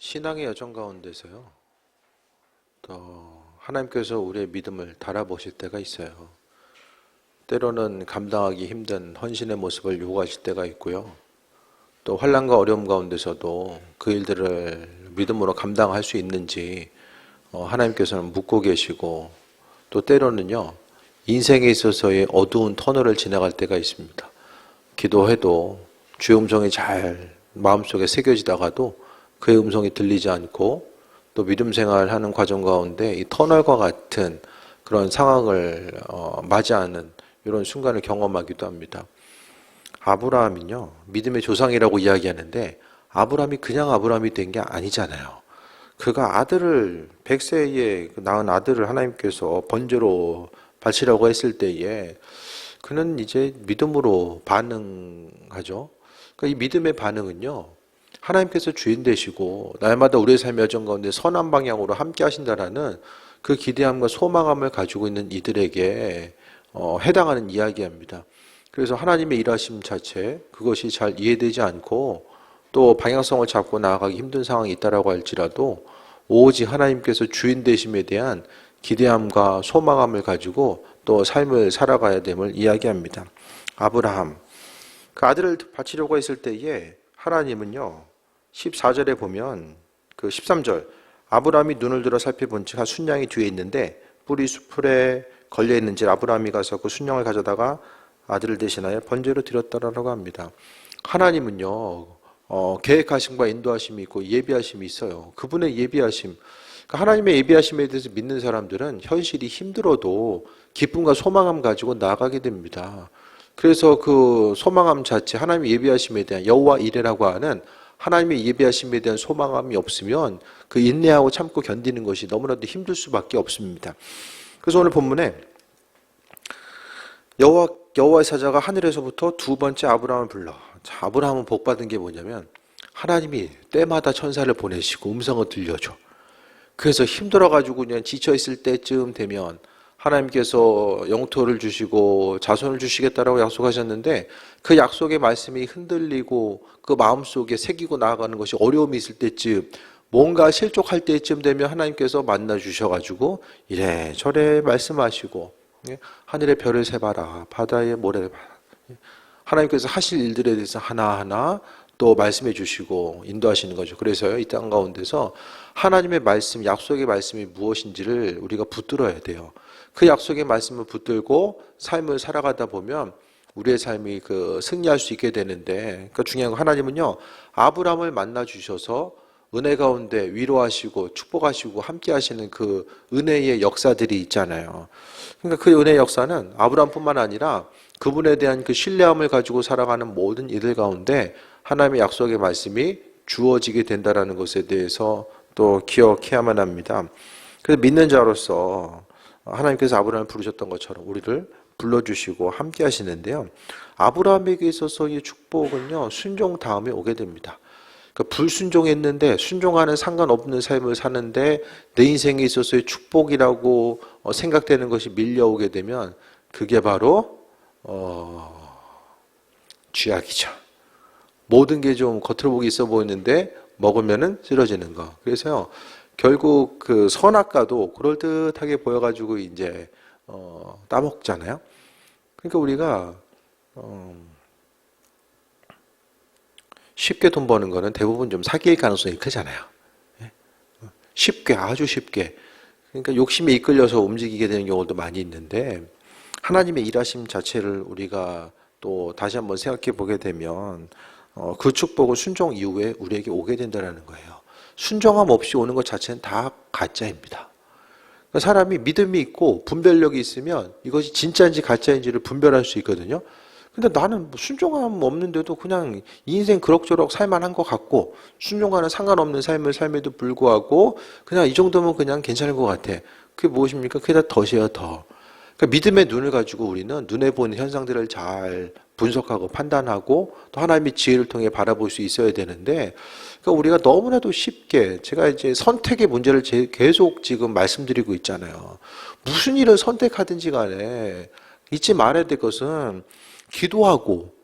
신앙의 여정 가운데서요, 또 하나님께서 우리의 믿음을 달아보실 때가 있어요. 때로는 감당하기 힘든 헌신의 모습을 요구하실 때가 있고요. 또 환난과 어려움 가운데서도 그 일들을 믿음으로 감당할 수 있는지 하나님께서는 묻고 계시고, 또 때로는요, 인생에 있어서의 어두운 터널을 지나갈 때가 있습니다. 기도해도 주의 음성이 잘 마음속에 새겨지다가도 그의 음성이 들리지 않고, 또 믿음 생활하는 과정 가운데 이 터널과 같은 그런 상황을 맞이하는 이런 순간을 경험하기도 합니다. 아브라함은요, 믿음의 조상이라고 이야기하는데 아브라함이 그냥 아브라함이 된 게 아니잖아요. 그가 아들을 100세에 낳은 아들을 하나님께서 번제로 바치라고 했을 때에 그는 이제 믿음으로 반응하죠. 그러니까 이 믿음의 반응은요, 하나님께서 주인 되시고 날마다 우리의 삶의 여정 가운데 선한 방향으로 함께 하신다라는 그 기대함과 소망함을 가지고 있는 이들에게 해당하는 이야기입니다. 그래서 하나님의 일하심 자체, 그것이 잘 이해되지 않고 또 방향성을 잡고 나아가기 힘든 상황이 있다라고 할지라도 오직 하나님께서 주인 되심에 대한 기대함과 소망함을 가지고 또 삶을 살아가야 됨을 이야기합니다. 아브라함, 그 아들을 바치려고 했을 때에 하나님은요, 14절에 보면 그 13절, 아브라함이 눈을 들어 살펴본즉 한 순양이 뒤에 있는데 뿔이 수풀에 걸려 있는지 아브라함이 가서 그 순양을 가져다가 아들을 대신하여 번제로 드렸다라고 합니다. 하나님은요, 계획하심과 인도하심이 있고 예비하심이 있어요. 그분의 예비하심, 그러니까 하나님의 예비하심에 대해서 믿는 사람들은 현실이 힘들어도 기쁨과 소망함 가지고 나아가게 됩니다. 그래서 그 소망함 자체, 하나님의 예비하심에 대한 여호와 이레라고 하는 하나님의 예비하심에 대한 소망함이 없으면 그 인내하고 참고 견디는 것이 너무나도 힘들 수밖에 없습니다. 그래서 오늘 본문에 여호와의 사자가 하늘에서부터 두 번째 아브라함을 불러. 자, 아브라함은 복받은 게 뭐냐면 하나님이 때마다 천사를 보내시고 음성을 들려줘. 그래서 힘들어가지고 그냥 지쳐있을 때쯤 되면 하나님께서 영토를 주시고 자손을 주시겠다라고 약속하셨는데 그 약속의 말씀이 흔들리고 그 마음속에 새기고 나아가는 것이 어려움이 있을 때쯤, 뭔가 실족할 때쯤 되면 하나님께서 만나 주셔가지고 이래저래 말씀하시고, 하늘의 별을 세봐라, 바다의 모래를 봐라, 하나님께서 하실 일들에 대해서 하나하나 또 말씀해 주시고 인도하시는 거죠. 그래서요, 이 땅 가운데서 하나님의 말씀, 약속의 말씀이 무엇인지를 우리가 붙들어야 돼요. 그 약속의 말씀을 붙들고 삶을 살아가다 보면 우리의 삶이 승리할 수 있게 되는데, 그러니까 중요한 건 하나님은요, 아브라함을 만나 주셔서 은혜 가운데 위로하시고 축복하시고 함께 하시는 그 은혜의 역사들이 있잖아요. 그러니까 그 은혜의 역사는 아브라함뿐만 아니라 그분에 대한 그 신뢰함을 가지고 살아가는 모든 이들 가운데 하나님의 약속의 말씀이 주어지게 된다는 것에 대해서 또 기억해야만 합니다. 그래서 믿는 자로서 하나님께서 아브라함을 부르셨던 것처럼 우리를 불러주시고 함께 하시는데요, 아브라함에게 있어서의 축복은요, 순종 다음에 오게 됩니다. 그러니까 불순종했는데 순종하는 상관없는 삶을 사는데 내 인생에 있어서의 축복이라고 생각되는 것이 밀려오게 되면 그게 바로 쥐약이죠. 모든 게 좀 겉으로 보기 있어 보이는데 먹으면은 쓰러지는 거. 그래서요, 결국 그 선악과도 그럴듯하게 보여가지고 이제 따먹잖아요. 그러니까 우리가 쉽게 돈 버는 거는 대부분 좀 사기일 가능성이 크잖아요. 쉽게, 아주 쉽게. 그러니까 욕심에 이끌려서 움직이게 되는 경우도 많이 있는데, 하나님의 일하심 자체를 우리가 또 다시 한번 생각해 보게 되면 그 축복은 순종 이후에 우리에게 오게 된다는 거예요. 순종함 없이 오는 것 자체는 다 가짜입니다. 그러니까 사람이 믿음이 있고 분별력이 있으면 이것이 진짜인지 가짜인지를 분별할 수 있거든요. 근데 나는 순종함 없는데도 그냥 인생 그럭저럭 살만한 것 같고, 순종과는 상관없는 삶을 삶에도 불구하고 그냥 이 정도면 그냥 괜찮을 것 같아. 그게 무엇입니까? 그게 다 덫이에요, 덫. 그러니까 믿음의 눈을 가지고 우리는 눈에 보이는 현상들을 잘 분석하고 판단하고 또 하나님의 지혜를 통해 바라볼 수 있어야 되는데, 그러니까 우리가 너무나도 쉽게, 제가 이제 선택의 문제를 계속 지금 말씀드리고 있잖아요. 무슨 일을 선택하든지 간에 잊지 말아야 될 것은 기도하고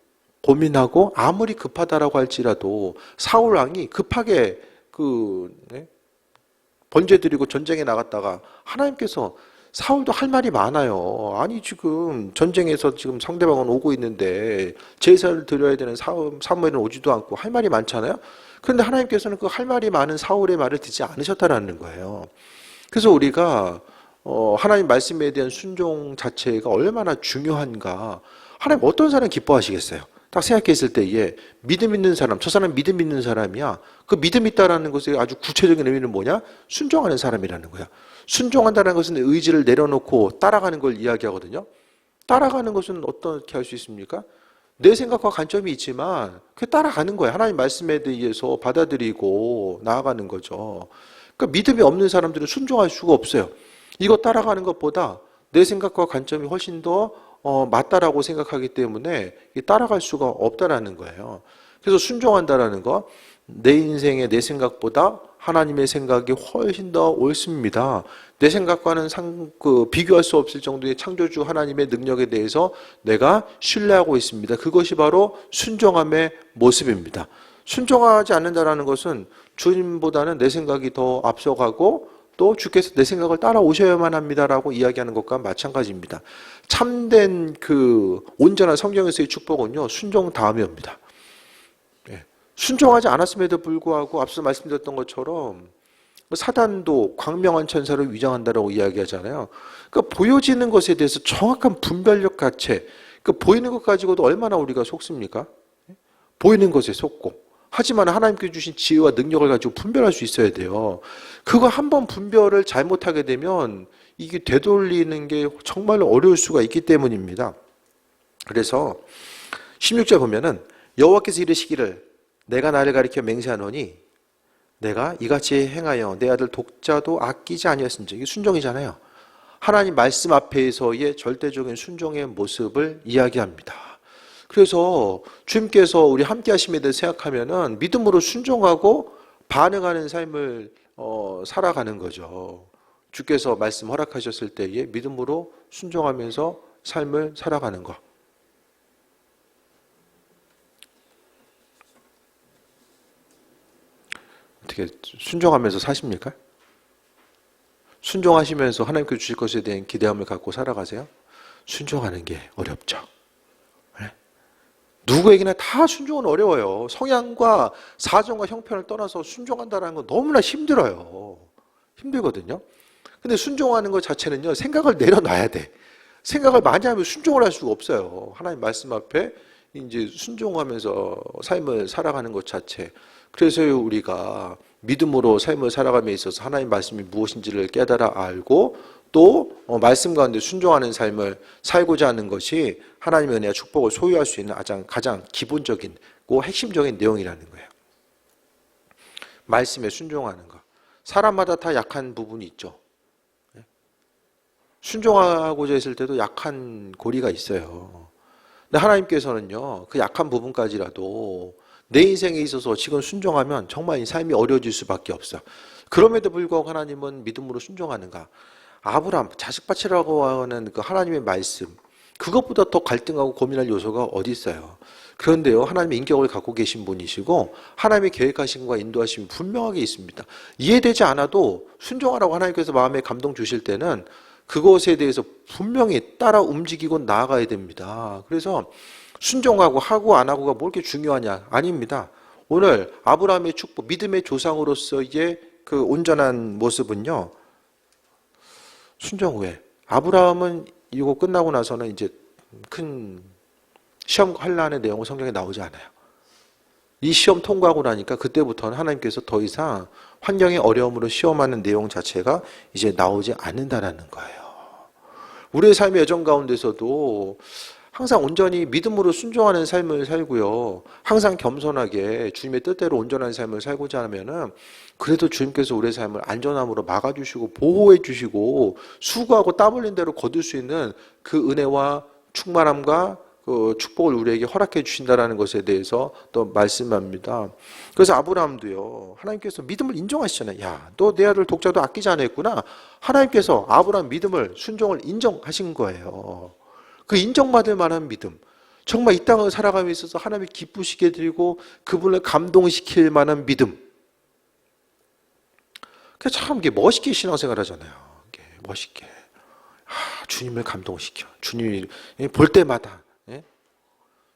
고민하고 아무리 급하다라고 할지라도 사울 왕이 급하게 번제 드리고 전쟁에 나갔다가 하나님께서 사울도 할 말이 많아요. 아니 지금 전쟁에서 지금 상대방은 오고 있는데 제사를 드려야 되는 사무엘은 오지도 않고 할 말이 많잖아요. 그런데 하나님께서는 그 할 말이 많은 사울의 말을 듣지 않으셨다라는 거예요. 그래서 우리가 하나님 말씀에 대한 순종 자체가 얼마나 중요한가. 하나님 어떤 사람 기뻐하시겠어요? 딱 생각했을 때에 믿음 있는 사람, 저 사람 믿음 있는 사람이야. 그 믿음 있다라는 것의 아주 구체적인 의미는 뭐냐? 순종하는 사람이라는 거야. 순종한다는 것은 의지를 내려놓고 따라가는 걸 이야기하거든요. 따라가는 것은 어떻게 할 수 있습니까? 내 생각과 관점이 있지만 그 따라가는 거야. 하나님 말씀에 대해서 받아들이고 나아가는 거죠. 그러니까 믿음이 없는 사람들은 순종할 수가 없어요. 이거 따라가는 것보다 내 생각과 관점이 훨씬 더 맞다라고 생각하기 때문에 따라갈 수가 없다라는 거예요. 그래서 순종한다라는 거, 내 인생의 내 생각보다 하나님의 생각이 훨씬 더 옳습니다. 내 생각과는 비교할 수 없을 정도의 창조주 하나님의 능력에 대해서 내가 신뢰하고 있습니다. 그것이 바로 순종함의 모습입니다. 순종하지 않는다라는 것은 주님보다는 내 생각이 더 앞서가고 또 주께서 내 생각을 따라오셔야만 합니다라고 이야기하는 것과 마찬가지입니다. 참된 온전한 성경에서의 축복은요, 순종 다음에 옵니다. 순종하지 않았음에도 불구하고 앞서 말씀드렸던 것처럼 사단도 광명한 천사를 위장한다라고 이야기하잖아요. 그러니까 보여지는 것에 대해서 정확한 분별력 자체, 보이는 것 가지고도 얼마나 우리가 속습니까? 보이는 것에 속고. 하지만 하나님께 주신 지혜와 능력을 가지고 분별할 수 있어야 돼요. 그거 한번 분별을 잘못하게 되면 이게 되돌리는 게 정말로 어려울 수가 있기 때문입니다. 그래서 16절 보면은 여호와께서 이르시기를 내가 나를 가리켜 맹세하노니 내가 이같이 행하여 내 아들 독자도 아끼지 아니하였은즉. 이게 순종이잖아요. 하나님 말씀 앞에서의 절대적인 순종의 모습을 이야기합니다. 그래서 주님께서 우리 함께 하심에 대해 생각하면은 믿음으로 순종하고 반응하는 삶을 살아가는 거죠. 주께서 말씀 허락하셨을 때에 믿음으로 순종하면서 삶을 살아가는 것. 어떻게 순종하면서 사십니까? 순종하시면서 하나님께 주실 것에 대한 기대함을 갖고 살아가세요? 순종하는 게 어렵죠. 누구에게나 다 순종은 어려워요. 성향과 사정과 형편을 떠나서 순종한다는 건 너무나 힘들어요. 힘들거든요. 근데 순종하는 것 자체는요, 생각을 내려놔야 돼. 생각을 많이 하면 순종을 할 수가 없어요. 하나님 말씀 앞에 이제 순종하면서 삶을 살아가는 것 자체. 그래서 우리가 믿음으로 삶을 살아감에 있어서 하나님 말씀이 무엇인지를 깨달아 알고 또 말씀 가운데 순종하는 삶을 살고자 하는 것이 하나님의 은혜와 축복을 소유할 수 있는 가장 기본적인 핵심적인 내용이라는 거예요. 말씀에 순종하는 것. 사람마다 다 약한 부분이 있죠. 순종하고자 했을 때도 약한 고리가 있어요. 근데 하나님께서는요, 그 약한 부분까지라도 내 인생에 있어서 지금 순종하면 정말 이 삶이 어려워질 수밖에 없어요. 그럼에도 불구하고 하나님은 믿음으로 순종하는가? 아브라함, 자식 바치라고 하는 그 하나님의 말씀, 그것보다 더 갈등하고 고민할 요소가 어디 있어요? 그런데요, 하나님의 인격을 갖고 계신 분이시고 하나님의 계획하심과 인도하심이 분명하게 있습니다. 이해되지 않아도 순종하라고 하나님께서 마음에 감동 주실 때는 그것에 대해서 분명히 따라 움직이고 나아가야 됩니다. 그래서 순종하고 하고 안 하고가 뭐 이렇게 중요하냐? 아닙니다. 오늘 아브라함의 축복, 믿음의 조상으로서의 그 온전한 모습은요, 순종 후에. 아브라함은 이거 끝나고 나서는 이제 큰 시험 환난의 내용은 성경에 나오지 않아요. 이 시험 통과하고 나니까 그때부터는 하나님께서 더 이상 환경의 어려움으로 시험하는 내용 자체가 이제 나오지 않는다라는 거예요. 우리의 삶의 여정 가운데서도 항상 온전히 믿음으로 순종하는 삶을 살고요. 항상 겸손하게 주님의 뜻대로 온전한 삶을 살고자 하면은 그래도 주님께서 우리의 삶을 안전함으로 막아주시고 보호해주시고 수고하고 땀 흘린 대로 거둘 수 있는 그 은혜와 충만함과 그 축복을 우리에게 허락해 주신다는 것에 대해서 또 말씀합니다. 그래서 아브라함도요, 하나님께서 믿음을 인정하시잖아요. 야, 너 내 아들 독자도 아끼지 않았구나. 하나님께서 아브라함 믿음을, 순종을 인정하신 거예요. 그 인정받을 만한 믿음, 정말 이 땅을 살아감에 있어서 하나님이 기쁘시게 드리고 그분을 감동시킬 만한 믿음, 참 이게 멋있게 신앙생활 하잖아요. 이게 멋있게. 주님을 감동시켜. 주님이 볼 때마다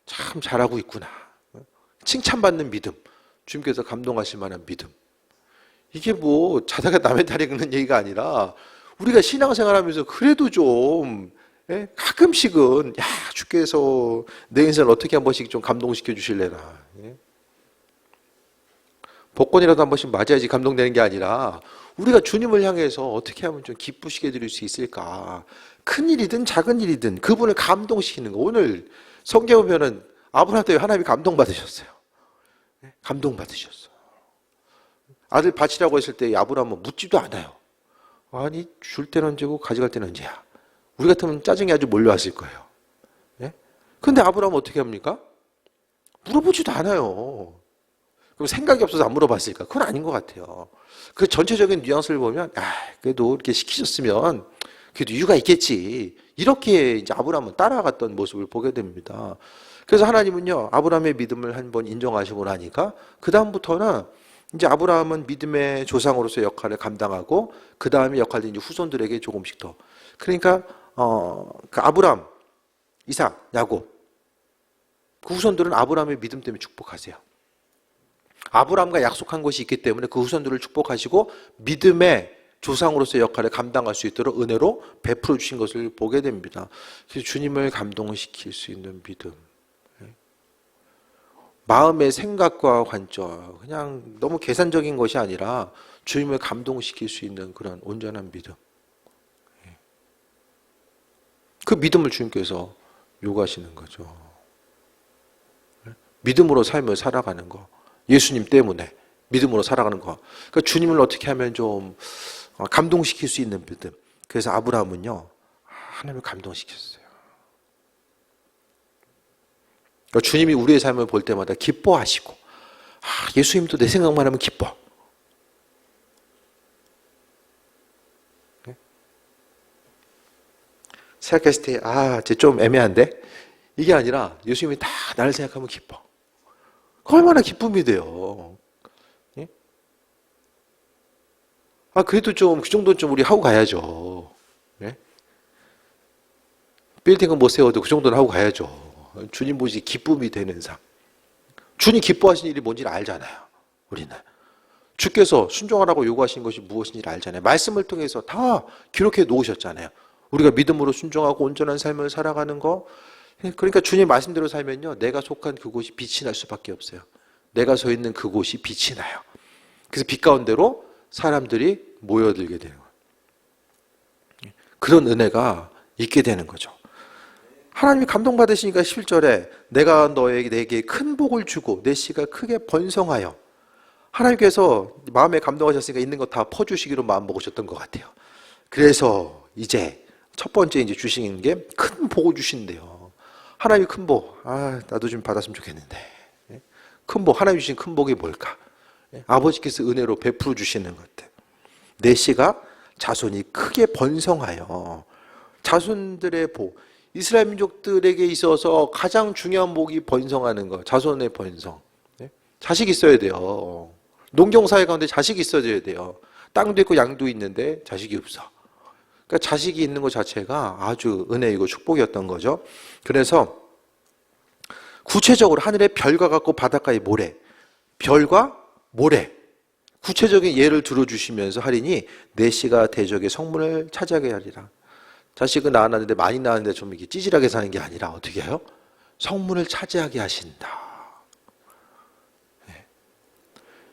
참 잘하고 있구나. 칭찬받는 믿음. 주님께서 감동하실 만한 믿음. 이게 뭐 자다가 남의 다리 긁는 얘기가 아니라 우리가 신앙생활하면서 그래도 좀 가끔씩은 주께서 내 인생을 어떻게 한 번씩 좀 감동시켜 주실래나. 복권이라도 한 번씩 맞아야지 감동되는 게 아니라 우리가 주님을 향해서 어떻게 하면 좀 기쁘시게 드릴 수 있을까. 큰 일이든 작은 일이든 그분을 감동시키는 거. 오늘 성경에 보면은 아브라함 때문에 하나님이 감동받으셨어요. 감동받으셨어. 아들 바치라고 했을 때 아브라함은 묻지도 않아요. 아니 줄 때는 언제고 가져갈 때는 언제야. 우리 같으면 짜증이 아주 몰려왔을 거예요. 그런데 아브라함은 어떻게 합니까? 물어보지도 않아요. 그럼 생각이 없어서 안 물어봤을까? 그건 아닌 것 같아요. 그 전체적인 뉘앙스를 보면 그래도 이렇게 시키셨으면 그래도 이유가 있겠지. 이렇게 이제 아브라함은 따라갔던 모습을 보게 됩니다. 그래서 하나님은요 아브라함의 믿음을 한번 인정하시고 나니까 그 다음부터는 이제 아브라함은 믿음의 조상으로서의 역할을 감당하고 그 다음에 역할이 이제 후손들에게 조금씩 더. 그러니까 그 아브라함, 이삭, 야곱 그 후손들은 아브라함의 믿음 때문에 축복하세요. 아브라함과 약속한 것이 있기 때문에 그 후손들을 축복하시고 믿음의 조상으로서의 역할을 감당할 수 있도록 은혜로 베풀어 주신 것을 보게 됩니다. 그래서 주님을 감동시킬 수 있는 믿음. 마음의 생각과 관점, 그냥 너무 계산적인 것이 아니라 주님을 감동시킬 수 있는 그런 온전한 믿음. 그 믿음을 주님께서 요구하시는 거죠. 믿음으로 삶을 살아가는 거. 예수님 때문에 믿음으로 살아가는 거. 그러니까 주님을 어떻게 하면 좀 감동시킬 수 있는 믿음. 그래서 아브라함은요, 하나님을 감동시켰어요. 그러니까 주님이 우리의 삶을 볼 때마다 기뻐하시고, 예수님도 내 생각만 하면 기뻐. 생각했을 때, 쟤 좀 애매한데? 이게 아니라 예수님이 다 나를 생각하면 기뻐. 얼마나 기쁨이 돼요. 그래도 좀, 그 정도는 좀 우리 하고 가야죠. 빌딩은 못 세워도 그 정도는 하고 가야죠. 주님 보시 기쁨이 되는 삶. 주님 기뻐하시는 일이 뭔지를 알잖아요. 우리는. 주께서 순종하라고 요구하신 것이 무엇인지를 알잖아요. 말씀을 통해서 다 기록해 놓으셨잖아요. 우리가 믿음으로 순종하고 온전한 삶을 살아가는 거. 그러니까 주님 말씀대로 살면요. 내가 속한 그곳이 빛이 날 수밖에 없어요. 내가 서 있는 그곳이 빛이 나요. 그래서 빛 가운데로 사람들이 모여들게 되는 거예요. 그런 은혜가 있게 되는 거죠. 하나님이 감동받으시니까 11절에 내가 내게 큰 복을 주고 내 씨가 크게 번성하여. 하나님께서 마음에 감동하셨으니까 있는 거 다 퍼주시기로 마음먹으셨던 것 같아요. 그래서 이제 첫 번째 이제 주시는 게 큰 복을 주신대요. 하나님이 큰 복, 나도 좀 받았으면 좋겠는데. 큰 복, 하나님 주신 큰 복이 뭘까? 아버지께서 은혜로 베풀어 주시는 것들. 내 씨가 자손이 크게 번성하여. 자손들의 복. 이스라엘 민족들에게 있어서 가장 중요한 복이 번성하는 거. 자손의 번성. 자식 있어야 돼요. 농경사회 가운데 자식이 있어줘야 돼요. 땅도 있고 양도 있는데 자식이 없어. 그러니까 자식이 있는 것 자체가 아주 은혜이고 축복이었던 거죠. 그래서 구체적으로 하늘의 별과 같고 바닷가의 모래, 별과 모래, 구체적인 예를 들어주시면서 하리니 내 씨가 대적의 성문을 차지하게 하리라. 자식은 낳았는데 많이 낳았는데 좀 이렇게 찌질하게 사는 게 아니라 어떻게 해요? 성문을 차지하게 하신다.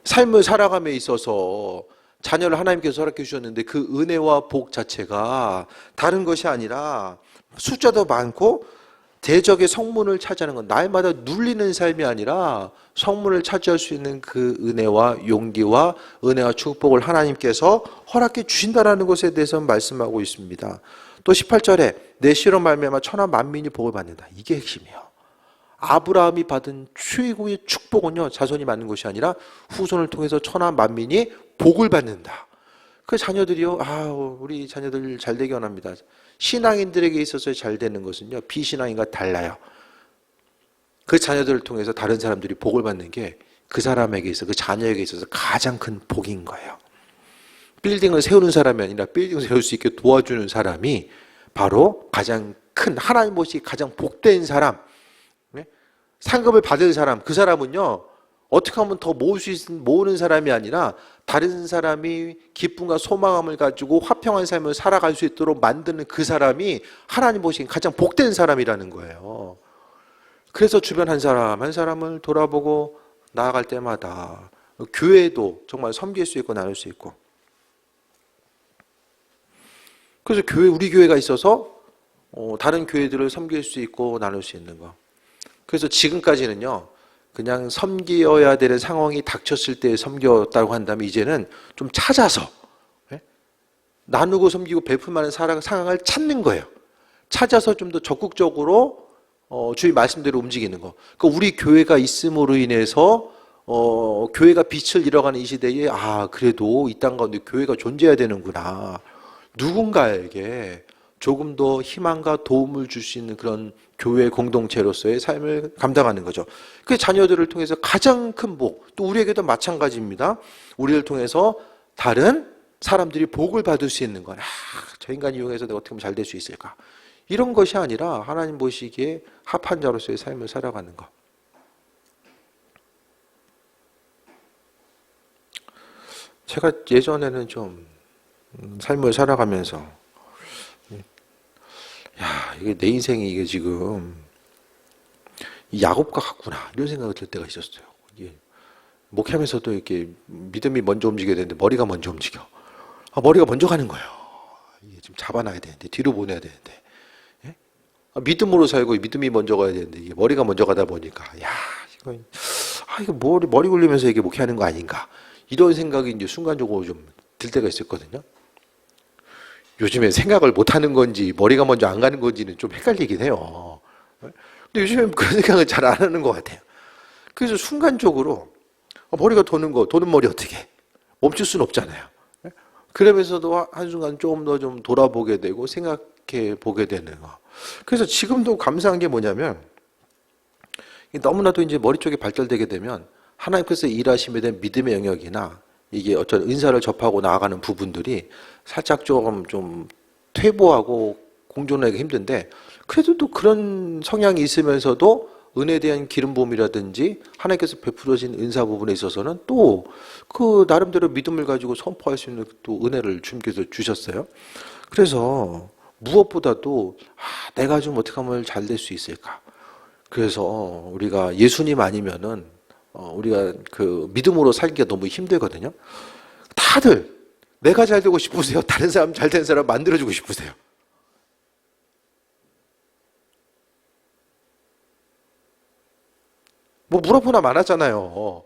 삶을 살아감에 있어서 자녀를 하나님께서 허락해 주셨는데 그 은혜와 복 자체가 다른 것이 아니라 숫자도 많고 대적의 성문을 차지하는 건 날마다 눌리는 삶이 아니라 성문을 차지할 수 있는 그 은혜와 용기와 은혜와 축복을 하나님께서 허락해 주신다라는 것에 대해서 말씀하고 있습니다. 또 18절에 내 씨로 말미암아 천하 만민이 복을 받는다. 이게 핵심이에요. 아브라함이 받은 최고의 축복은요, 자손이 맞는 것이 아니라 후손을 통해서 천하 만민이 복을 받는다. 그 자녀들이요, 우리 자녀들 잘 되기 원합니다. 신앙인들에게 있어서 잘 되는 것은요, 비신앙인과 달라요. 그 자녀들을 통해서 다른 사람들이 복을 받는 게 그 사람에게 있어서, 그 자녀에게 있어서 가장 큰 복인 거예요. 빌딩을 세우는 사람이 아니라 빌딩을 세울 수 있게 도와주는 사람이 바로 가장 큰, 하나님 보시기에 가장 복된 사람, 상급을 받을 사람, 그 사람은요, 어떻게 하면 더 모으는 사람이 아니라 다른 사람이 기쁨과 소망함을 가지고 화평한 삶을 살아갈 수 있도록 만드는 그 사람이 하나님 보시기에 가장 복된 사람이라는 거예요. 그래서 주변 한 사람 한 사람을 돌아보고 나아갈 때마다 교회도 정말 섬길 수 있고 나눌 수 있고, 그래서 우리 교회가 있어서 다른 교회들을 섬길 수 있고 나눌 수 있는 거. 그래서 지금까지는요, 그냥 섬겨야 되는 상황이 닥쳤을 때 섬겼다고 한다면 이제는 좀 찾아서 나누고 섬기고 베풀 만한 상황을 찾는 거예요. 찾아서 좀 더 적극적으로 주의 말씀대로 움직이는 거. 그러니까 우리 교회가 있음으로 인해서 교회가 빛을 잃어가는 이 시대에 그래도 이 땅 가운데 교회가 존재해야 되는구나. 누군가에게 조금 더 희망과 도움을 줄 수 있는 그런 교회 공동체로서의 삶을 감당하는 거죠. 그 자녀들을 통해서 가장 큰 복, 또 우리에게도 마찬가지입니다. 우리를 통해서 다른 사람들이 복을 받을 수 있는 건, 저 인간 이용해서 내가 어떻게 하면 잘 될 수 있을까? 이런 것이 아니라 하나님 보시기에 합한 자로서의 삶을 살아가는 것. 제가 예전에는 좀 삶을 살아가면서 이게 내 인생이 이게 지금 야곱과 같구나 이런 생각이 들 때가 있었어요. 이게 목회하면서도 이렇게 믿음이 먼저 움직여야 되는데 머리가 먼저 움직여. 머리가 먼저 가는 거예요. 이게 지금 잡아놔야 되는데, 뒤로 보내야 되는데, 믿음으로 살고 믿음이 먼저 가야 되는데 이게 머리가 먼저 가다 보니까 이거 머리 굴리면서 이게 목회하는 거 아닌가, 이런 생각이 이제 순간적으로 좀 들 때가 있었거든요. 요즘에 생각을 못 하는 건지 머리가 먼저 안 가는 건지는 좀 헷갈리긴 해요. 근데 요즘에 그런 생각을 잘 안 하는 것 같아요. 그래서 순간적으로 머리가 도는 머리 어떻게 멈출 수는 없잖아요. 그러면서도 한순간 조금 더 좀 돌아보게 되고 생각해 보게 되는 거. 그래서 지금도 감사한 게 뭐냐면, 너무나도 이제 머리 쪽이 발달되게 되면 하나님께서 일하심에 대한 믿음의 영역이나 이게 어떤 은사를 접하고 나아가는 부분들이 살짝 좀 퇴보하고 공존하기가 힘든데, 그래도 또 그런 성향이 있으면서도 은혜에 대한 기름 부음이라든지 하나님께서 베풀어진 은사 부분에 있어서는 또 그 나름대로 믿음을 가지고 선포할 수 있는 또 은혜를 주님께서 주셨어요. 그래서 무엇보다도 내가 좀 어떻게 하면 잘 될 수 있을까? 그래서 우리가 예수님 아니면은 우리가 그 믿음으로 살기가 너무 힘들거든요. 다들 내가 잘 되고 싶으세요? 다른 사람 잘 되는 사람 만들어주고 싶으세요? 뭐 물어보나 많았잖아요.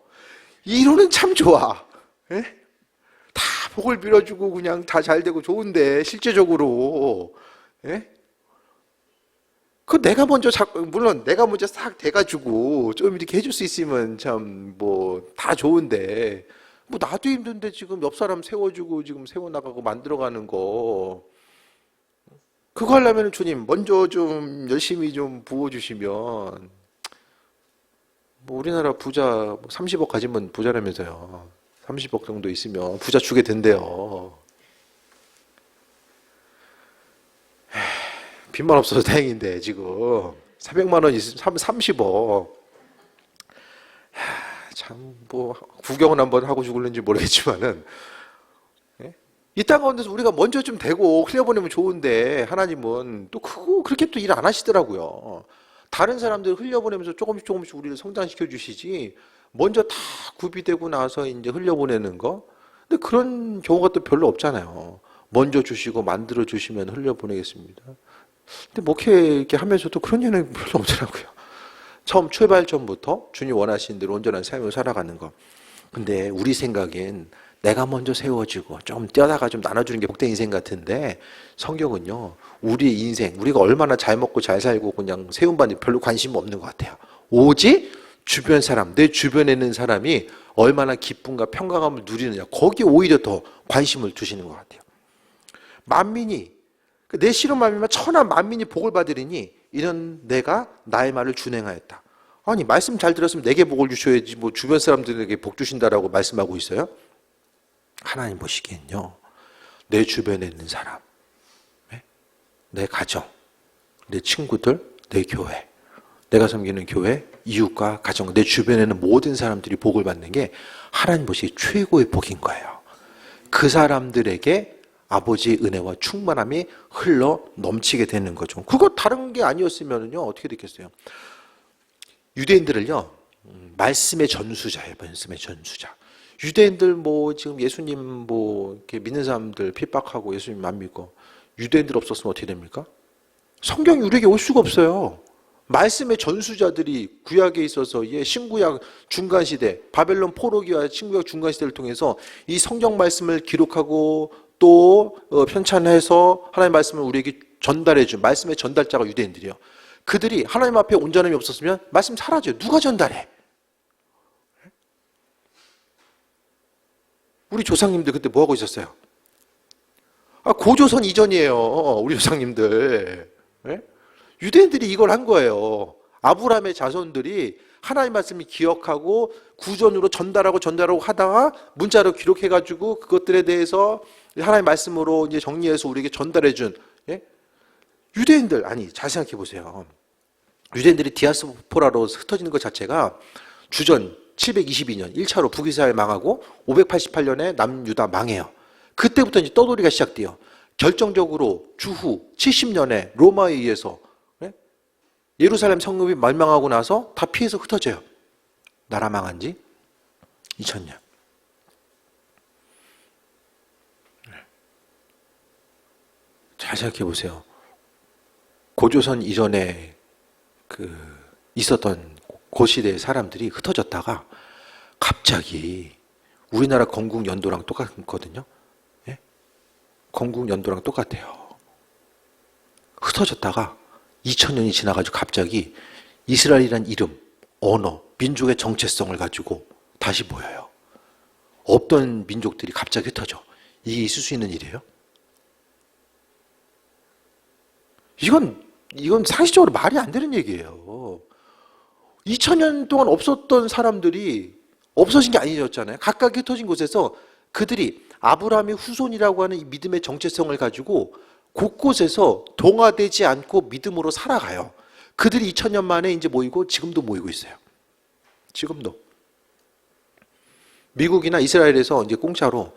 이론은 참 좋아. 예? 다 복을 빌어주고 그냥 다 잘 되고 좋은데 실제적으로 내가 먼저 물론 내가 먼저 싹 돼가지고 좀 이렇게 해줄 수 있으면 참 뭐 다 좋은데, 뭐 나도 힘든데 지금 옆 사람 세워주고 지금 세워나가고 만들어가는 거, 그거 하려면 주님 먼저 좀 열심히 좀 부어주시면, 뭐 우리나라 부자 30억 가지면 부자라면서요. 30억 정도 있으면 부자 주게 된대요. 빚만 없어서 다행인데 지금 400만 원 있으면 30억. 참 뭐 구경은 한번 하고 죽을는지 모르겠지만은 이 땅 가운데서 우리가 먼저 좀 되고 흘려보내면 좋은데, 하나님은 또 그렇게 또 일 안 하시더라고요. 다른 사람들 흘려보내면서 조금씩 우리를 성장시켜 주시지, 먼저 다 구비되고 나서 이제 흘려보내는 거. 근데 그런 경우가 또 별로 없잖아요. 먼저 주시고 만들어 주시면 흘려보내겠습니다. 근데 목회 이렇게 하면서도 그런 일은 별로 없더라고요. 처음 출발점부터 주님 원하시는 대로 온전한 삶을 살아가는 거. 근데 우리 생각엔 내가 먼저 세워지고 좀 뛰어다가 좀 나눠주는 게 복된 인생 같은데, 성경은요, 우리 인생, 우리가 얼마나 잘 먹고 잘 살고 그냥 세움받는 별로 관심 없는 것 같아요. 오직 주변 사람, 내 주변에 있는 사람이 얼마나 기쁨과 평강함을 누리느냐, 거기에 오히려 더 관심을 두시는 것 같아요. 만민이, 내 씨름하면 천하 만민이 복을 받으리니 이는 내가 나의 말을 준행하였다. 아니, 말씀 잘 들었으면 내게 복을 주셔야지 뭐 주변 사람들에게 복 주신다라고 말씀하고 있어요? 하나님 보시기엔요, 내 주변에 있는 사람, 내 가정, 내 친구들, 내 교회, 내가 섬기는 교회, 이웃과 가정, 내 주변에 있는 모든 사람들이 복을 받는 게 하나님 보시기에 최고의 복인 거예요. 그 사람들에게 아버지의 은혜와 충만함이 흘러 넘치게 되는 거죠. 그거 다른 게 아니었으면요 어떻게 됐겠어요? 유대인들을요 말씀의 전수자예요. 말씀의 전수자. 유대인들 뭐 지금 예수님 뭐 이렇게 믿는 사람들 핍박하고 예수님 안 믿고 유대인들 없었으면 어떻게 됩니까? 성경이 우리에게 올 수가 없어요. 말씀의 전수자들이 구약에 있어서 신구약 중간시대 바벨론 포로기와 신구약 중간시대를 통해서 이 성경 말씀을 기록하고 또 편찬해서 하나님의 말씀을 우리에게 전달해 준 말씀의 전달자가 유대인들이요. 그들이 하나님 앞에 온전함이 없었으면 말씀 사라져요. 누가 전달해? 우리 조상님들 그때 뭐하고 있었어요? 고조선 이전이에요. 우리 조상님들. 유대인들이 이걸 한 거예요. 아브라함의 자손들이 하나님 말씀을 기억하고 구전으로 전달하고 하다가 문자로 기록해가지고 그것들에 대해서 하나님 말씀으로 이제 정리해서 우리에게 전달해준 유대인들. 아니 잘 생각해 보세요. 유대인들이 디아스포라로 흩어지는 것 자체가 주전 722년 1차로 북이스라엘 망하고 588년에 남유다 망해요. 그때부터 이제 떠돌이가 시작돼요. 결정적으로 주후 70년에 로마에 의해서 예루살렘 성읍이 멸망하고 나서 다 피해서 흩어져요. 나라 망한 지 2000년. 잘 생각해 보세요. 고조선 이전에 있었던 고시대의 사람들이 흩어졌다가 갑자기 우리나라 건국 연도랑 똑같거든요. 건국 연도랑 똑같아요. 흩어졌다가 2000년이 지나가지고 갑자기 이스라엘이란 이름, 언어, 민족의 정체성을 가지고 다시 모여요. 없던 민족들이 갑자기 흩어져. 이게 있을 수 있는 일이에요? 이건 상식적으로 말이 안 되는 얘기예요. 2000년 동안 없었던 사람들이 없어진 게 아니었잖아요. 각각 흩어진 곳에서 그들이 아브라함의 후손이라고 하는 이 믿음의 정체성을 가지고 곳곳에서 동화되지 않고 믿음으로 살아가요. 그들이 2000년 만에 이제 모이고 지금도 모이고 있어요. 지금도. 미국이나 이스라엘에서 이제 공짜로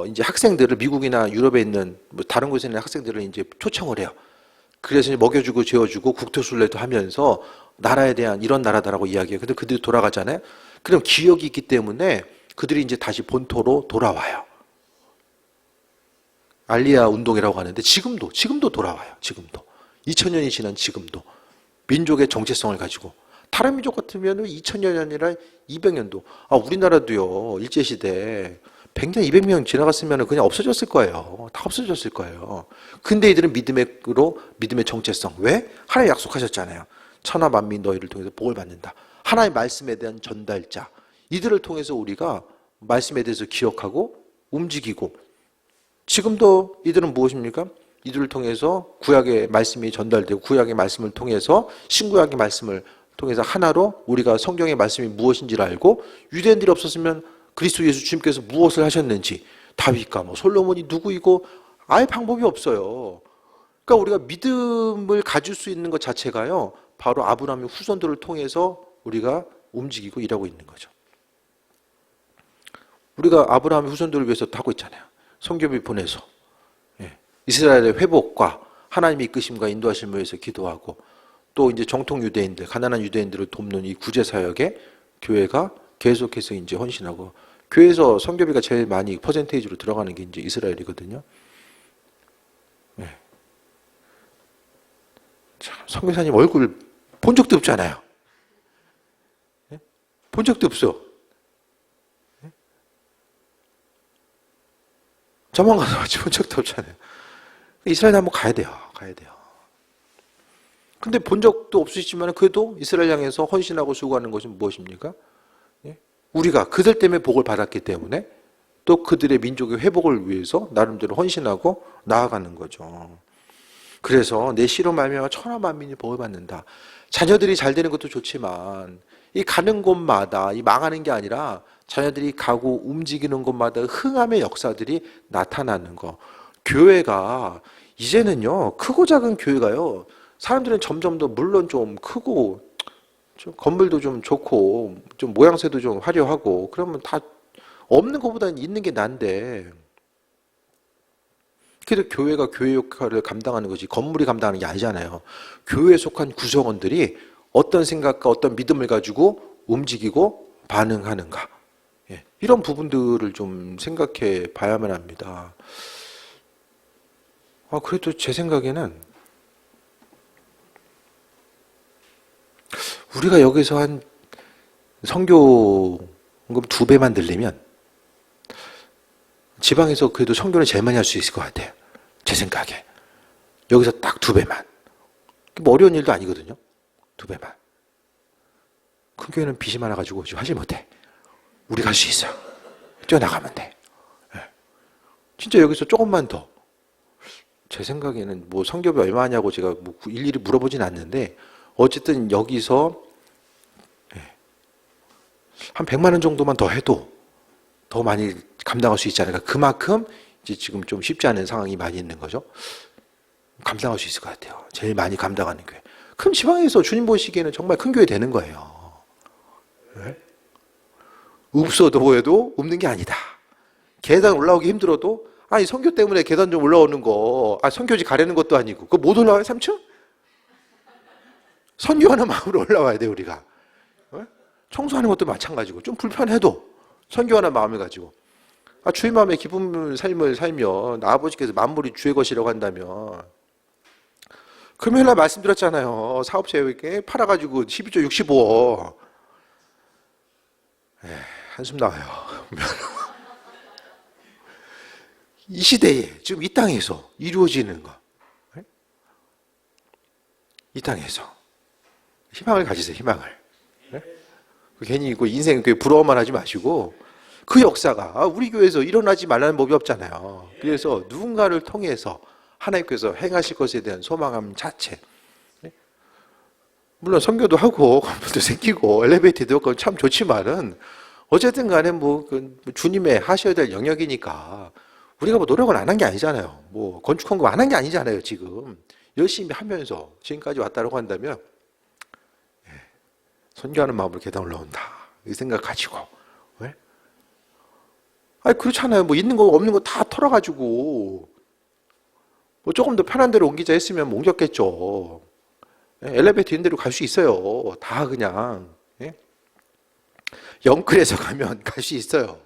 이제 학생들을 미국이나 유럽에 있는 뭐 다른 곳에 있는 학생들을 이제 초청을 해요. 그래서 이제 먹여주고 재워주고 국토순례도 하면서 나라에 대한 이런 나라다라고 이야기해요. 근데 그들이 돌아가잖아요. 그럼 기억이 있기 때문에 그들이 이제 다시 본토로 돌아와요. 알리아 운동이라고 하는데 지금도 돌아와요. 지금도. 2000년이 지난 지금도. 민족의 정체성을 가지고. 다른 민족 같으면 2000년이 아니라 200년도. 우리나라도요. 일제시대 100년, 200년 지나갔으면 그냥 없어졌을 거예요. 다 없어졌을 거예요. 근데 이들은 믿음의 정체성. 왜? 하나님 약속하셨잖아요. 천하 만민 너희를 통해서 복을 받는다. 하나님의 말씀에 대한 전달자. 이들을 통해서 우리가 말씀에 대해서 기억하고 움직이고 지금도 이들은 무엇입니까? 이들을 통해서 구약의 말씀이 전달되고 구약의 말씀을 통해서 신구약의 말씀을 통해서 하나로 우리가 성경의 말씀이 무엇인지를 알고 유대인들이 없었으면 그리스도 예수 주님께서 무엇을 하셨는지 다윗과 뭐 솔로몬이 누구이고 알 방법이 없어요. 그러니까 우리가 믿음을 가질 수 있는 것 자체가요. 바로 아브라함의 후손들을 통해서 우리가 움직이고 일하고 있는 거죠. 우리가 아브라함의 후손들을 위해서 하고 있잖아요. 성교비 보내서 이스라엘의 회복과 하나님의 이끄심과 인도하심을 위해서 기도하고 또 이제 정통 유대인들, 가난한 유대인들을 돕는 이 구제 사역에 교회가 계속해서 이제 헌신하고 교회에서 성교비가 제일 많이 퍼센테이지로 들어가는 게 이제 이스라엘이거든요. 참, 선교사님 얼굴 본 적도 없잖아요. 본 적도 없어. 저만 가서 같이 본 적도 없잖아요. 이스라엘 한번 가야 돼요. 근데 본 적도 없으시지만 그래도 이스라엘 향해서 헌신하고 수고하는 것은 무엇입니까? 우리가 그들 때문에 복을 받았기 때문에 또 그들의 민족의 회복을 위해서 나름대로 헌신하고 나아가는 거죠. 그래서 내 씨로 말미암아 천하 만민이 복을 받는다. 자녀들이 잘 되는 것도 좋지만 이 가는 곳마다 이 망하는 게 아니라 자녀들이 가고 움직이는 곳마다 흥함의 역사들이 나타나는 거. 교회가 이제는요, 크고 작은 교회가요, 사람들은 점점 더 물론 좀 크고 좀 건물도 좀 좋고 좀 모양새도 좀 화려하고 그러면 다 없는 것보다는 있는 게 난데, 그래도 교회가 교회 역할을 감당하는 거지 건물이 감당하는 게 아니잖아요. 교회에 속한 구성원들이 어떤 생각과 어떤 믿음을 가지고 움직이고 반응하는가, 이런 부분들을 좀 생각해 봐야만 합니다. 그래도 제 생각에는 우리가 여기서 한 선교금 2배만 들리면 지방에서 그래도 선교를 제일 많이 할 수 있을 것 같아요. 제 생각에. 여기서 딱 2배만. 뭐 어려운 일도 아니거든요. 2배만. 큰 교회는 빚이 많아가지고 지금 하지 못해. 우리가 할 수 있어. 뛰어나가면 돼. 진짜 여기서 조금만 더. 제 생각에는 뭐 선교비 얼마 하냐고 제가 뭐 일일이 물어보진 않는데, 어쨌든 여기서 한 100만 원 정도만 더 해도 더 많이 감당할 수 있지 않을까. 그만큼 이제 지금 좀 쉽지 않은 상황이 많이 있는 거죠. 감당할 수 있을 것 같아요. 제일 많이 감당하는 교회. 큰 지방에서 주님 보시기에는 정말 큰 교회 되는 거예요. 없어도 해도 없는 게 아니다. 계단 올라오기 힘들어도, 아니 선교 때문에 계단 좀 올라오는 거, 선교지 가려는 것도 아니고 그거 못 올라와요? 3층? 선교하는 마음으로 올라와야 돼 우리가. 청소하는 것도 마찬가지고 좀 불편해도 선교하는 마음을 가지고, 주의 마음에 기쁜 삶을 살면 아버지께서 만물이 주의 것이라고 한다면, 금요일날 말씀드렸잖아요. 사업체에 팔아가지고 12조 65억. 한숨 나와요. 이 시대에 지금 이 땅에서 이루어지는 거, 이 땅에서 희망을 가지세요. 희망을. 괜히 그 인생 부러워만 하지 마시고, 그 역사가 우리 교회에서 일어나지 말라는 법이 없잖아요. 그래서 누군가를 통해서 하나님께서 행하실 것에 대한 소망함 자체. 물론 선교도 하고 건물도 생기고 엘리베이터도 있고 참 좋지만은, 어쨌든 간에 뭐 주님의 하셔야 될 영역이니까 우리가 뭐 노력을 안 한 게 아니잖아요. 뭐 건축 헌금 안 한 게 아니잖아요. 지금 열심히 하면서 지금까지 왔다고 한다면, 선교하는 마음으로 계단 올라온다 이 생각 가지고. 왜? 그렇잖아요. 뭐 있는 거 없는 거 다 털어가지고 뭐 조금 더 편한 데로 옮기자 했으면 뭐 옮겼겠죠. 엘리베이터 있는 데로 갈 수 있어요. 다 그냥. 영끌에서 가면 갈 수 있어요.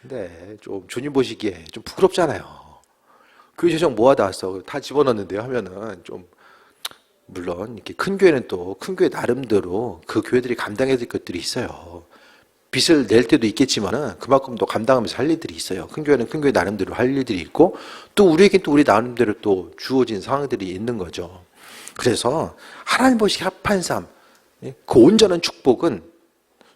근데 좀 주님 보시기에 좀 부끄럽잖아요. 교회 재정 모아다 왔어. 다 집어넣는데요 하면은 좀, 물론 이렇게 큰 교회는 또 큰 교회 나름대로 그 교회들이 감당해야 될 것들이 있어요. 빚을 낼 때도 있겠지만은 그만큼 또 감당하면서 할 일들이 있어요. 큰 교회는 큰 교회 나름대로 할 일들이 있고, 또 우리에겐 또 우리 나름대로 또 주어진 상황들이 있는 거죠. 그래서 하나님 보시기 합한 삶, 그 온전한 축복은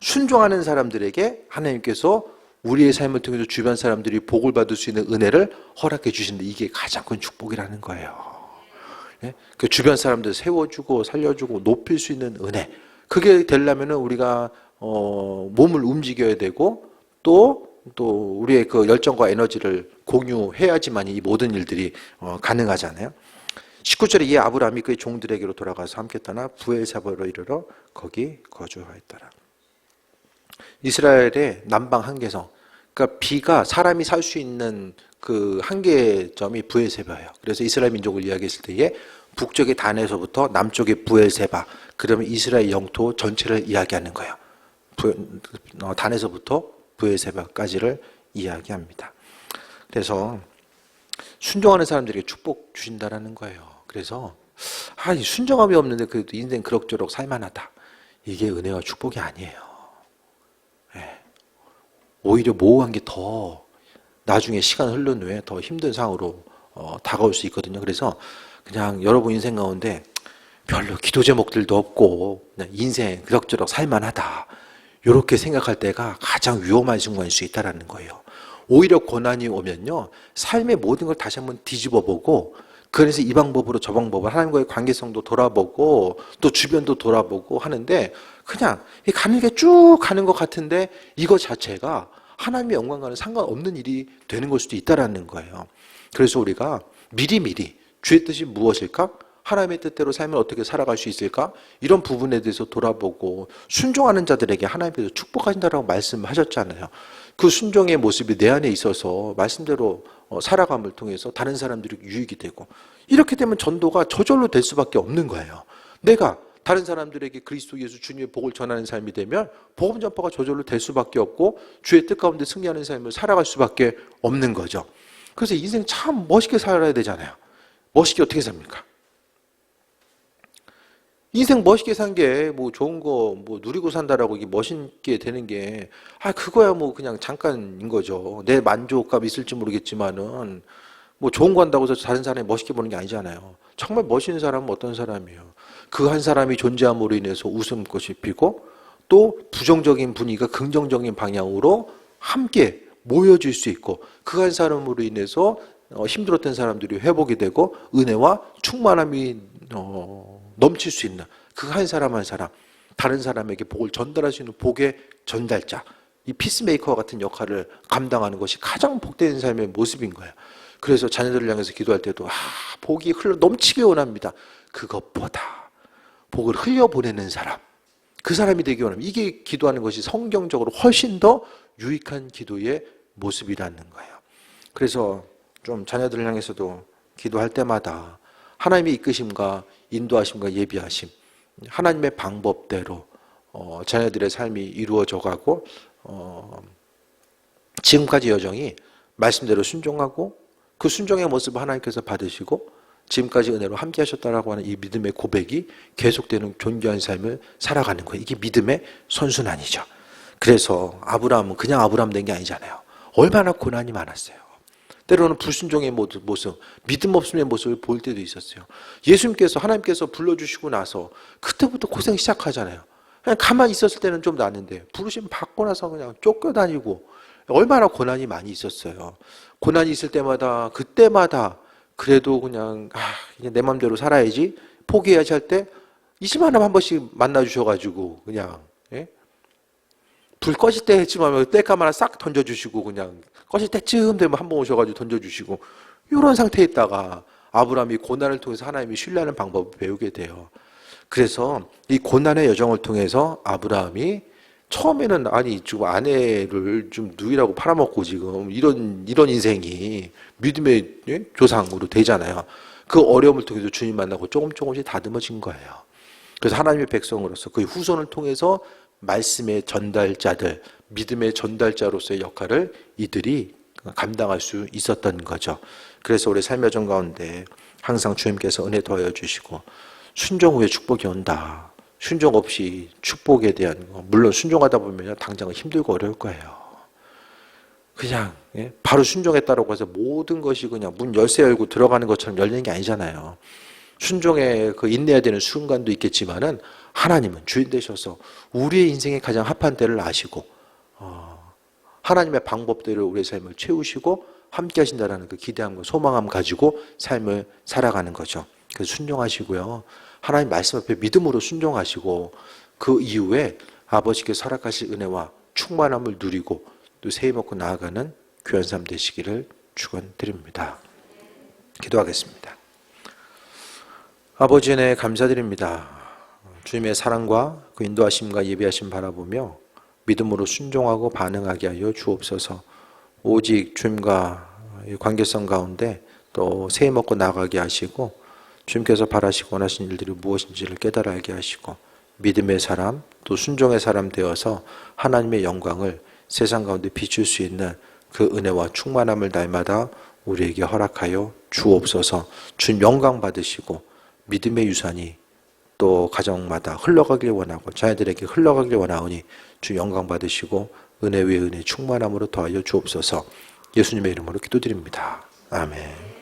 순종하는 사람들에게 하나님께서 우리의 삶을 통해서 주변 사람들이 복을 받을 수 있는 은혜를 허락해 주시는데, 이게 가장 큰 축복이라는 거예요. 그 주변 사람들 세워주고 살려주고 높일 수 있는 은혜, 그게 되려면 우리가 몸을 움직여야 되고 또 우리의 그 열정과 에너지를 공유해야지만 이 모든 일들이 가능하잖아요. 19절에 이 아브라함이 그의 종들에게로 돌아가서 함께 떠나 부엘세바로 이르러 거기 거주하였더라. 이스라엘의 남방 한계성, 그러니까 비가 사람이 살 수 있는 그 한계점이 부엘세바예요. 그래서 이스라엘 민족을 이야기했을 때에 북쪽의 단에서부터 남쪽의 부엘세바, 그러면 이스라엘 영토 전체를 이야기하는 거예요. 단에서부터 부엘세바까지를 이야기합니다. 그래서 순종하는 사람들에게 축복 주신다라는 거예요. 그래서 순종함이 없는데 그래도 인생 그럭저럭 살만하다, 이게 은혜와 축복이 아니에요. 오히려 모호한 게 더 나중에 시간 흐른 후에 더 힘든 상황으로 다가올 수 있거든요. 그래서 그냥 여러분 인생 가운데 별로 기도 제목들도 없고 그냥 인생 그럭저럭 살만하다, 이렇게 생각할 때가 가장 위험한 순간일 수 있다는 거예요. 오히려 고난이 오면요, 삶의 모든 걸 다시 한번 뒤집어 보고 그래서 이 방법으로 저 방법으로 하나님과의 관계성도 돌아보고 또 주변도 돌아보고 하는데 그냥 가는 게 쭉 가는 것 같은데 이거 자체가 하나님의 영광과는 상관없는 일이 되는 걸 수도 있다라는 거예요. 그래서 우리가 미리미리 주의 뜻이 무엇일까? 하나님의 뜻대로 살면 어떻게 살아갈 수 있을까? 이런 부분에 대해서 돌아보고 순종하는 자들에게 하나님께서 축복하신다라고 말씀하셨잖아요. 그 순종의 모습이 내 안에 있어서 말씀대로 살아감을 통해서 다른 사람들이 유익이 되고 이렇게 되면 전도가 저절로 될 수밖에 없는 거예요. 내가 다른 사람들에게 그리스도 예수 주님의 복을 전하는 삶이 되면 복음 전파가 저절로 될 수밖에 없고 주의 뜻 가운데 승리하는 삶을 살아갈 수밖에 없는 거죠. 그래서 인생 참 멋있게 살아야 되잖아요. 멋있게 어떻게 삽니까? 인생 멋있게 산 게 뭐 좋은 거 뭐 누리고 산다라고 이게 멋있게 되는 게 그거야 뭐 그냥 잠깐인 거죠. 내 만족감이 있을지 모르겠지만은 뭐 좋은 거 한다고 해서 다른 사람이 멋있게 보는 게 아니잖아요. 정말 멋있는 사람은 어떤 사람이에요? 그 한 사람이 존재함으로 인해서 웃음꽃이 피고 또 부정적인 분위기가 긍정적인 방향으로 함께 모여질 수 있고 그 한 사람으로 인해서 힘들었던 사람들이 회복이 되고 은혜와 충만함이 넘칠 수 있는 그 한 사람 한 사람 다른 사람에게 복을 전달할 수 있는 복의 전달자 이 피스메이커와 같은 역할을 감당하는 것이 가장 복된 삶의 모습인 거예요. 그래서 자녀들을 향해서 기도할 때도 복이 흘러 넘치게 원합니다. 그것보다 복을 흘려보내는 사람 그 사람이 되기 원합니다. 이게 기도하는 것이 성경적으로 훨씬 더 유익한 기도의 모습이라는 거예요. 그래서 좀 자녀들을 향해서도 기도할 때마다 하나님의 이끄심과 인도하심과 예비하심 하나님의 방법대로 자녀들의 삶이 이루어져 가고 지금까지 여정이 말씀대로 순종하고 그 순종의 모습을 하나님께서 받으시고 지금까지 은혜로 함께 하셨다라고 하는 이 믿음의 고백이 계속되는 존귀한 삶을 살아가는 거예요. 이게 믿음의 선순환이죠. 그래서 아브라함은 그냥 아브라함 된 게 아니잖아요. 얼마나 고난이 많았어요. 때로는 불순종의 모습, 믿음 없음의 모습을 볼 때도 있었어요. 예수님께서 하나님께서 불러주시고 나서 그때부터 고생 시작하잖아요. 그냥 가만히 있었을 때는 좀 나는데 부르심 받고 나서 그냥 쫓겨다니고 얼마나 고난이 많이 있었어요. 고난이 있을 때마다 그때마다 그래도 그냥 이제 내 맘대로 살아야지 포기해야지 할 때 20만 원 한 번씩 만나주셔가지고 그냥 불 꺼질 때 했지만 땔감 하나 싹 던져주시고 그냥 꺼질 때쯤 되면 한 번 오셔가지고 던져주시고 이런 상태에 있다가 아브라함이 고난을 통해서 하나님이 신뢰하는 방법을 배우게 돼요. 그래서 이 고난의 여정을 통해서 아브라함이 처음에는 지금 아내를 좀 누이라고 팔아먹고 지금 이런 인생이 믿음의 조상으로 되잖아요. 그 어려움을 통해서 주님 만나고 조금씩 다듬어진 거예요. 그래서 하나님의 백성으로서 그 후손을 통해서 말씀의 전달자들, 믿음의 전달자로서의 역할을 이들이 감당할 수 있었던 거죠. 그래서 우리 삶의 여정 가운데 항상 주님께서 은혜 더하여 주시고 순종 후에 축복이 온다. 순종 없이 축복에 대한 거. 물론 순종하다 보면 당장은 힘들고 어려울 거예요. 그냥 바로 순종했다고 해서 모든 것이 그냥 문 열쇠 열고 들어가는 것처럼 열리는 게 아니잖아요. 순종에 인내해야 되는 순간도 있겠지만은 하나님은 주인 되셔서 우리의 인생의 가장 합한 때를 아시고 하나님의 방법대로 우리의 삶을 채우시고 함께 하신다는 그 기대함과 소망함 가지고 삶을 살아가는 거죠. 그래서 순종하시고요. 하나님 말씀 앞에 믿음으로 순종하시고 그 이후에 아버지께서 허락하실 은혜와 충만함을 누리고 또 새해 먹고 나아가는 귀한 삶 되시기를 축원드립니다. 기도하겠습니다. 아버지 은혜 감사드립니다. 주님의 사랑과 그 인도하심과 예비하심 바라보며 믿음으로 순종하고 반응하게 하여 주옵소서. 오직 주님과 관계성 가운데 또 새해 먹고 나가게 하시고 주님께서 바라시고 원하시는 일들이 무엇인지를 깨달아 알게 하시고 믿음의 사람 또 순종의 사람 되어서 하나님의 영광을 세상 가운데 비출 수 있는 그 은혜와 충만함을 날마다 우리에게 허락하여 주옵소서. 주님 영광 받으시고 믿음의 유산이 또 가정마다 흘러가길 원하고 자녀들에게 흘러가길 원하오니 주 영광 받으시고 은혜 위에 은혜 충만함으로 더하여 주옵소서. 예수님의 이름으로 기도드립니다. 아멘.